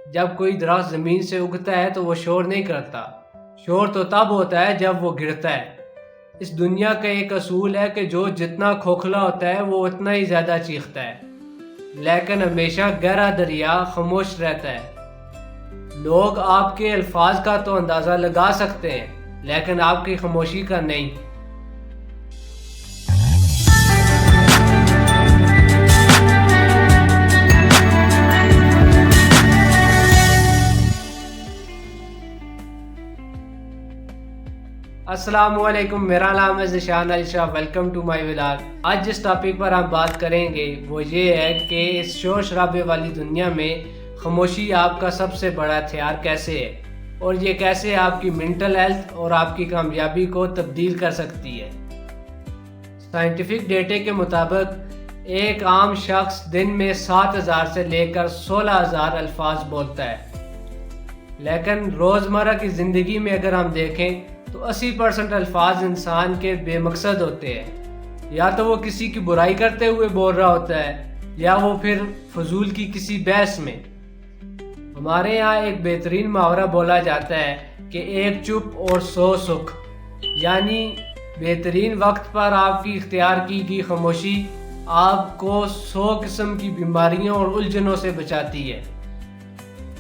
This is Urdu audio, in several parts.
جب کوئی درخت زمین سے اگتا ہے تو وہ شور نہیں کرتا، شور تو تب ہوتا ہے جب وہ گرتا ہے۔ اس دنیا کا ایک اصول ہے کہ جو جتنا کھوکھلا ہوتا ہے وہ اتنا ہی زیادہ چیختا ہے، لیکن ہمیشہ گہرا دریا خاموش رہتا ہے۔ لوگ آپ کے الفاظ کا تو اندازہ لگا سکتے ہیں، لیکن آپ کی خاموشی کا نہیں۔ السلام علیکم، میرا نام ہے Zeeshan Ali Shah, welcome to my vlog. آج جس ٹاپک پر ہم بات کریں گے وہ یہ ہے کہ اس شور شرابے والی دنیا میں خاموشی آپ کا سب سے بڑا ہتھیار کیسے ہے، اور یہ کیسے آپ کی منٹل ہیلتھ اور آپ کی کامیابی کو تبدیل کر سکتی ہے۔ سائنٹیفک ڈیٹے کے مطابق ایک عام شخص دن میں 7,000 سے لے کر 16,000 الفاظ بولتا ہے، لیکن روزمرہ کی زندگی میں اگر ہم دیکھیں تو 80% الفاظ انسان کے بے مقصد ہوتے ہیں۔ یا تو وہ کسی کی برائی کرتے ہوئے بول رہا ہوتا ہے، یا وہ پھر فضول کی کسی بحث میں۔ ہمارے یہاں ایک بہترین محاورہ بولا جاتا ہے کہ ایک چپ اور 100 سکھ، یعنی بہترین وقت پر آپ کی اختیار کی گئی خاموشی آپ کو 100 قسم کی بیماریوں اور الجھنوں سے بچاتی ہے۔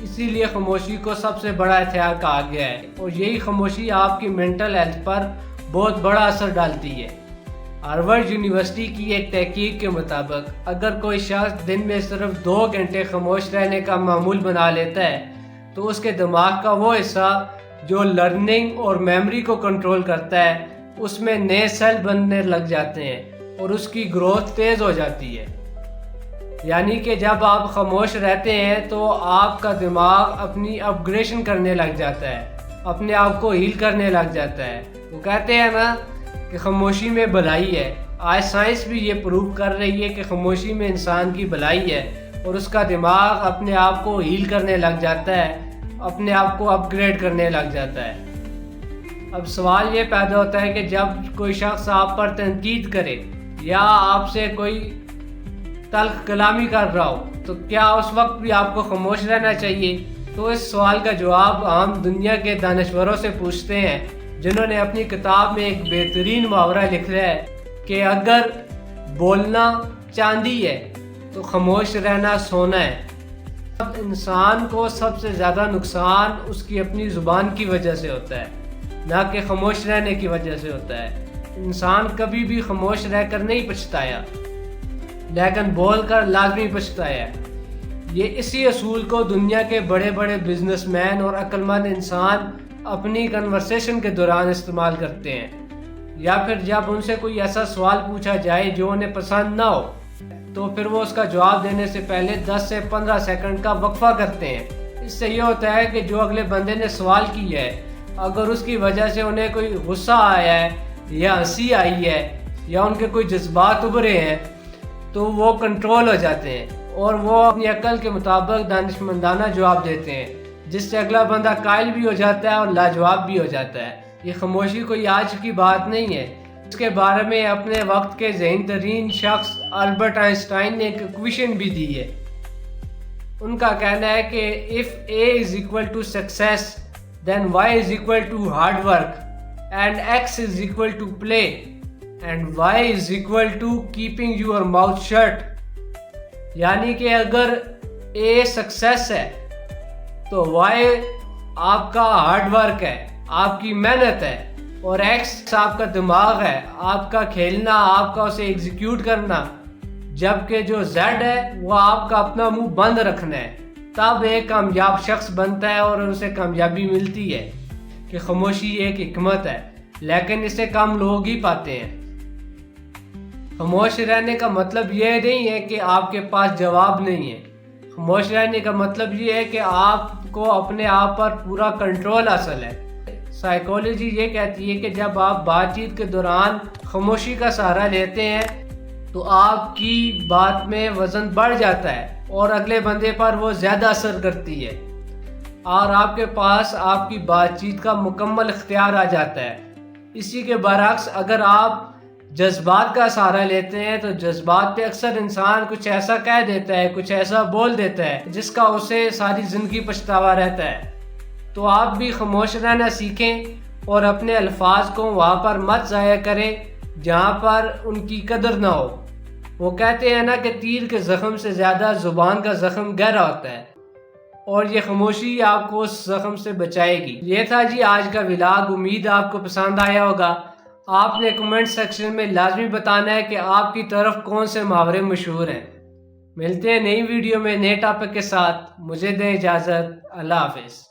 اسی لیے خاموشی کو سب سے بڑا ہتھیار کہا گیا ہے، اور یہی خاموشی آپ کی مینٹل ہیلتھ پر بہت بڑا اثر ڈالتی ہے۔ ہارورڈ یونیورسٹی کی ایک تحقیق کے مطابق اگر کوئی شخص دن میں صرف 2 گھنٹے خاموش رہنے کا معمول بنا لیتا ہے تو اس کے دماغ کا وہ حصہ جو لرننگ اور میموری کو کنٹرول کرتا ہے، اس میں نئے سیل بننے لگ جاتے ہیں اور اس کی گروتھ تیز ہو جاتی ہے۔ یعنی کہ جب آپ خاموش رہتے ہیں تو آپ کا دماغ اپنی اپگریڈیشن کرنے لگ جاتا ہے، اپنے آپ کو ہیل کرنے لگ جاتا ہے۔ وہ کہتے ہیں نا کہ خاموشی میں بھلائی ہے۔ آج سائنس بھی یہ پروو کر رہی ہے کہ خاموشی میں انسان کی بھلائی ہے، اور اس کا دماغ اپنے آپ کو ہیل کرنے لگ جاتا ہے، اپنے آپ کو اپگریڈ کرنے لگ جاتا ہے۔ اب سوال یہ پیدا ہوتا ہے کہ جب کوئی شخص آپ پر تنقید کرے یا آپ سے کوئی تلخ کلامی کر رہا ہو تو کیا اس وقت بھی آپ کو خاموش رہنا چاہیے؟ تو اس سوال کا جواب ہم دنیا کے دانشوروں سے پوچھتے ہیں، جنہوں نے اپنی کتاب میں ایک بہترین محاورہ لکھا ہے کہ اگر بولنا چاندی ہے تو خاموش رہنا سونا ہے۔ اب انسان کو سب سے زیادہ نقصان اس کی اپنی زبان کی وجہ سے ہوتا ہے، نہ کہ خاموش رہنے کی وجہ سے ہوتا ہے۔ انسان کبھی بھی خاموش رہ کر نہیں پچھتایا، لیکن بول کر لازمی پچھتایا ہے۔ یہ اسی اصول کو دنیا کے بڑے بڑے بزنس مین اور عقل مند انسان اپنی کنورسیشن کے دوران استعمال کرتے ہیں، یا پھر جب ان سے کوئی ایسا سوال پوچھا جائے جو انہیں پسند نہ ہو تو پھر وہ اس کا جواب دینے سے پہلے 10 سے 15 سیکنڈ کا وقفہ کرتے ہیں۔ اس سے یہ ہوتا ہے کہ جو اگلے بندے نے سوال کیا ہے، اگر اس کی وجہ سے انہیں کوئی غصہ آیا ہے یا ہنسی آئی ہے یا ان کے کوئی جذبات ابھرے ہیں تو وہ کنٹرول ہو جاتے ہیں، اور وہ اپنی عقل کے مطابق دانشمندانہ جواب دیتے ہیں، جس سے اگلا بندہ قائل بھی ہو جاتا ہے اور لاجواب بھی ہو جاتا ہے۔ یہ خاموشی کوئی آج کی بات نہیں ہے، اس کے بارے میں اپنے وقت کے ذہین ترین شخص البرٹ آئنسٹائن نے ایک ایکویشن بھی دی ہے۔ ان کا کہنا ہے کہ if A is equal to success then Y is equal to hard work and X is equal to play and Y is equal to keeping your mouth shut۔ یعنی کہ اگر A سکسیس ہے تو Y آپ کا ہارڈ ورک ہے، آپ کی محنت ہے، اور X آپ کا دماغ ہے، آپ کا کھیلنا، آپ کا اسے ایگزیکیوٹ کرنا، جبکہ جو Z ہے وہ آپ کا اپنا منہ بند رکھنا ہے۔ تب ایک کامیاب شخص بنتا ہے اور اسے کامیابی ملتی ہے۔ کہ خاموشی ایک حکمت ہے، لیکن اسے کم لوگ ہی پاتے ہیں۔ خاموش رہنے کا مطلب یہ نہیں ہے کہ آپ کے پاس جواب نہیں ہے۔ خاموش رہنے کا مطلب یہ ہے کہ آپ کو اپنے آپ پر پورا کنٹرول حاصل ہے۔ سائیکالوجی یہ کہتی ہے کہ جب آپ بات چیت کے دوران خاموشی کا سہارا لیتے ہیں تو آپ کی بات میں وزن بڑھ جاتا ہے اور اگلے بندے پر وہ زیادہ اثر کرتی ہے، اور آپ کے پاس آپ کی بات چیت کا مکمل اختیار آ جاتا ہے۔ اسی کے برعکس اگر آپ جذبات کا سہارا لیتے ہیں تو جذبات پہ اکثر انسان کچھ ایسا کہہ دیتا ہے، کچھ ایسا بول دیتا ہے جس کا اسے ساری زندگی پچھتاوا رہتا ہے۔ تو آپ بھی خاموش رہنا سیکھیں اور اپنے الفاظ کو وہاں پر مت ضائع کریں جہاں پر ان کی قدر نہ ہو۔ وہ کہتے ہیں نا کہ تیر کے زخم سے زیادہ زبان کا زخم گہرا ہوتا ہے، اور یہ خاموشی آپ کو اس زخم سے بچائے گی۔ یہ تھا جی آج کا ولاگ، امید آپ کو پسند آیا ہوگا۔ آپ نے کمنٹ سیکشن میں لازمی بتانا ہے کہ آپ کی طرف کون سے محاورے مشہور ہیں۔ ملتے ہیں نئی ویڈیو میں نئے ٹاپک کے ساتھ، مجھے دیں اجازت، اللہ حافظ۔